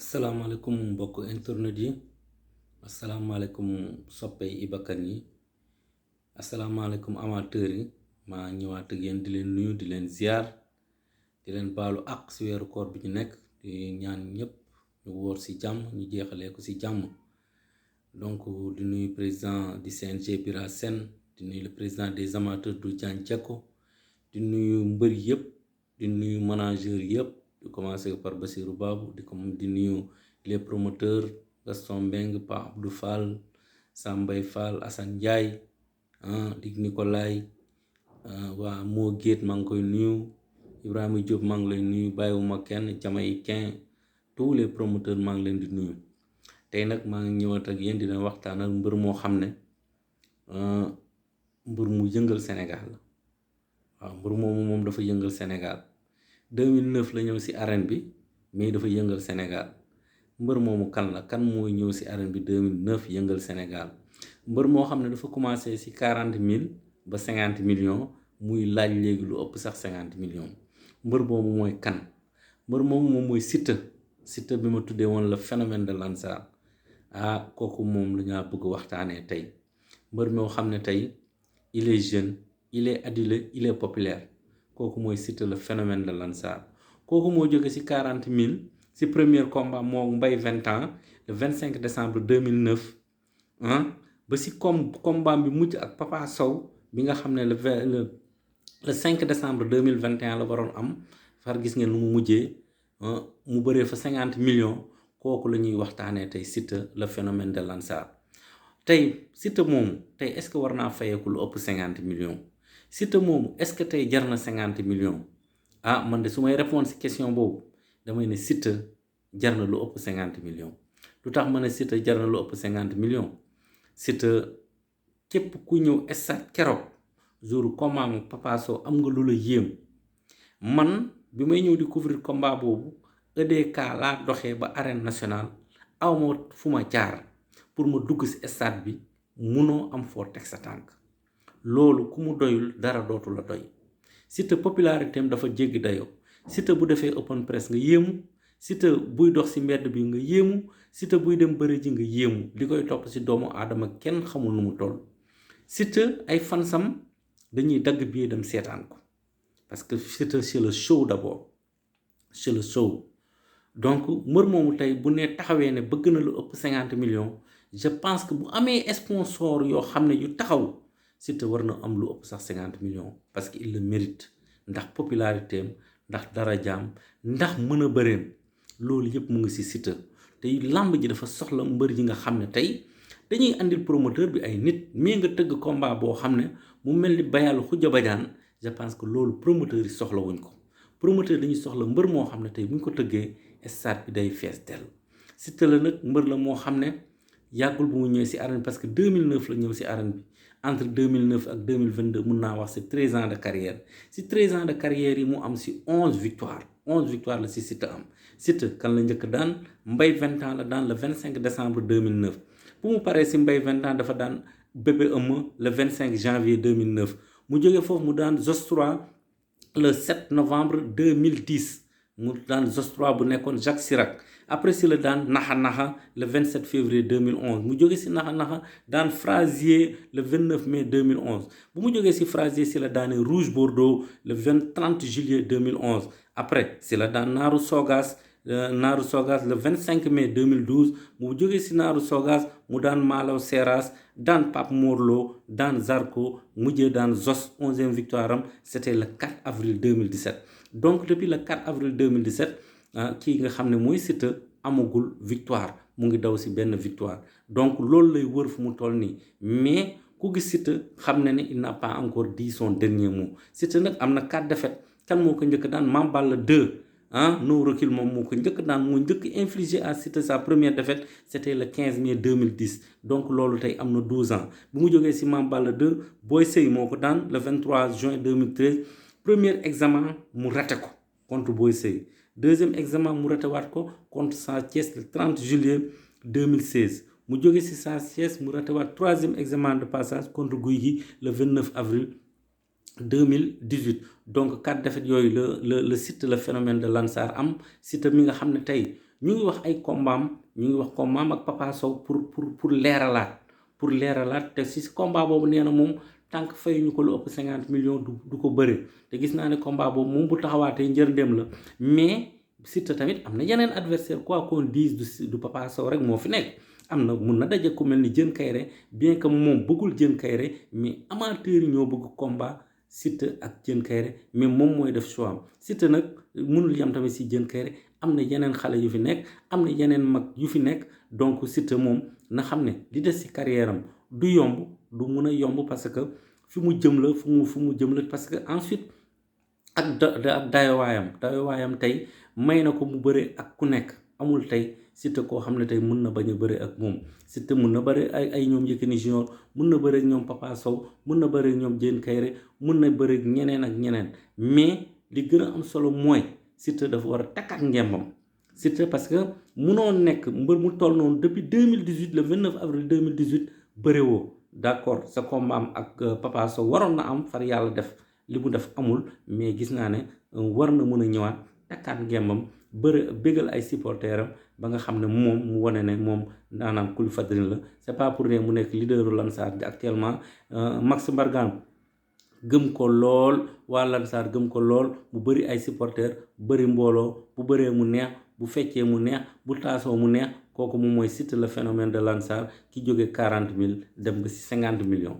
asalaamaaleykum mbokk internet yi asalaamaaleykum soppey Iba Kane yi asalaamaaleykum amateur yi maa ñëwaat ak yéen di leen nuyu di leen ziar di leen baalu àq si weeru koor bi ñu nekk di ñaan ñëpp ñu wóor si jàmm ñu jeexalee ko si jàmm. Donc di nuyu président du CNG Bira Sène di nuyu le président des amateurs du Diagne Diecko di nuyu mbër yëpp di nuyu manager yëpp di commencer par Bassirou Babou di nuyu les promoteurs Gaston Mbengue Pa Abdou Fall Sambay Fall Assane Ndiaye di Nicolay waa moo géet maa ngi koy nuyu Ibrahima Diop maa ngi lay nuyu bàyyiwuma kenn Jamaïcain tous les promoteurs maa ngi leen di nuyu. tey nag maa ngi ñëwaat ak yéen dina waxtaan ak mbër moo xam ne mbër mu yëngal Sénégal la waaw mbër moomu moom dafa yëngal Sénégal 2009 la ñëw si arène bi mais dafa yëngal Sénégal mbër moomu kan la kan mooy ñëw si arène bi 2009 yëngal Sénégal mbër moo xam ne dafa commencé si 40 000 ba 50 millions muy laaj léegi lu ëpp sax 50 millions mbër moomu mooy kan mbër moomu moom mooy Siteu bi ma tuddee woon le phénomène de Lansar. kooku moom la ñaa bëgg waxtaanee tey mbër moo xam ne tey il est jeune il est adulé il est populaire kooku mooy Siteu le phénomène de Lansar kooku moo jóge ci 40 000 ci premier combat moo mbay 20 ans le 25 décembre 2009 ba ci combat bi mujj ak Papa Sow bi nga xam ne le 5 décembre 2021 la waroon am far gis ngeen lu mu mujjee mu bëree fa 50 millions. kooku la ñuy waxtaanee tey Siteu le phénomène de Lansar tey Siteu moomu tey est-ce que war naa fayeeku lu ëpp 50 millions Siteu moomu est-ce que tey jar na 50 millions man de su may répondre ci question boobu damay ne Siteu jar na lu ëpp 50 millions lu tax ma ne Siteu jar na lu ëpp 50 millions Siteu képp ku ñëw stade keroog jour combat Papa Sow am nga lu la yéem man bi may ñëw di couvrir combat boobu EDK laa doxee ba arène nationale aw ma fu ma jaar pour ma dugg ci stade bi munoo am foo teg sa tànk loolu ku mu doyul dara dootu la doy Siteu popularité am dafa jéggi dayoo Siteu bu defee open press nga yéemu Siteu buy dox ci mbedd bi nga yéemu Siteu buy dem bëre ji nga yéemu li koy topp ci doomu aadama kenn xamul nu mu toll Siteu ay fansam dañuy dagg bii dem seetaan ko parce que Siteu c'est le show d'abord c'est le show. donc mbër moomu tey bu ne taxawee ne bëgg na lu ëpp 50 millions je pense que bu amee sponsor yoo xam ne yu taxaw Siteu war na am lu ëpp sax 50 millions parce que il le mérite ndax popularité am ndax darajaam ndax mën a bëreem loolu yëpp mu ngi ci Siteu tey làmb ji dafa soxla mbër yi nga xam ne tey dañuy andil promoteur bi ay nit mais nga tëgg combat boo xam ne mu mel ni bayalu Khoudia Badiane je pense que loolu promoteur yi soxla wuñ ko promoteur dañuy soxla mbër moo xam ne tey bu ñu ko tëggee stade bi day fees dell Siteu la nag mbër la moo xam ne yàggul bu mu ñëwee ci arène parce que 2009 la ñëw ci arène bi entre 2009 ak 2022 mun naa wax ci 13 ans de carrière ci 13 ans de carrière yi mu am ci 11 victoires la ci Siteu am Siteu kan la njëkk daan mbay 20 ans la daan le 25 décembre 2009 bu mu paree ci mbay 20 ans dafa daan bébé ëmma le 25 janvier 2009 mu jógee foofu mu daan Zos 3 le 7 novembre 2010 mu daan Zos 3 bu nekkoon Jacques Chirac après si la daan naxa le 27 février 2011 mu jóge si naxa daan Frazier le 29 mai 2011 bu mu jógee si Frazier si la daane Rouge Bordeaux le 30 juillet 2011 après si la daan Naaru Sogas le 25 mai 2012 mu jógee si Naaru Sogas mu daan Malaw Seras daan Pape Morlo daan Zarko mujjee daan Zos 11e victoire am c'était le 4 avril 2017 donc depuis le 4 avril 2017 kii nga xam ne mooy Siteu amagul victoire mu ngi daw ci benn victoire donc loolu lay wër fu mu toll nii mais ku gis Siteu xam ne il n'a pas encore dit son dernier mot Siteu nag am na 4 défaites kan moo ko njëkk daan Mame Balla 2 no recul moom moo ko njëkk daan moo njëkk infligé à Siteu sa première défaite c'était le 15 mai 2010 donc loolu tey am na 12 ans bu mu jógee ci Mame Balla 2 Boy Sey moo ko daan le 23 juin 2013 premier examen mu raté ko contre Boy Sey deuxième examen mu raté waat ko contre Sa Thiès le 30 juillet 2016 mu jóge ci Sa Thiès mu raté waat troisième examen de passage contre Gouye Gui le 29 avril 2018 donc 4 défaites yooyu le Siteu le phénomène de Lansar am Siteu mi nga xam ne tey ñu ngi wax ay combaam ñu ngi wax combaam ak Papa Sow pour leeralaat te si combat boobu nee na moom tant que fay ñu ko lu ëpp 50 millions du ko bëre te gis naa ne combat boobu moom bu taxawaatee njërndéem la mais Siteu tamit am na yeneen adversaire quoi qu'on dise du Papa Sow rek moo fi nekk am na mun na daje ku mel ni Diène Kaïré bien que moom bëggul Diène Kaïré mais amateurs yi ñoo bëgg combat Siteu ak Diène Kaïré mais moom mooy def choix am Siteu nag mënul yam tamit si Diène Kaïré am na yeneen xale yu fi nekk am na yeneen mag yu fi nekk donc Siteu moom na xam ne li des si carrière am du yomb du mun a yomb parce que fi mu jëm la fu mu jëm la parce que ensuite ak dayowaayam tey may na ko mu bëre ak ku nekk amul tey Siteu koo xam ne tey mun na bañ a bëre ak moom Siteu mun na bëre ay ñoom Yékini Junior mun na bëre ak ñoom Papa Sow mun na bëre ak ñoom Diène Kaïré mun na bëre ak ñeneen ak ñeneen mais li gën a am solo mooy Siteu dafa war a takkaat ngembam Siteu parce que munoo nekk mbër mu toll noonu depuis 2018 le 29 avril 2018 bëre woo d'accord sa combat am ak Papa Sow waroon na am far yàlla def li mu def amul mais gis naa ne war na mën a ñëwaat takkaat ngembam bëre bégal ay supporteram ba nga xam ne moom mu wane ne moom daanaam kul fadrin la c'est pas pour rien mu nekk leaderu Lansar bi actuellement Max Mbargane gëm ko lool waa Lansar gëm ko lool mu bëri ay supporters bëri mbooloo bu bëree mu neex bu feccee mu neex bu taasoo mu neex kooku moom mooy Siteu le phénomène de Lansar ki jóge 40 000 dem ba si 50 millions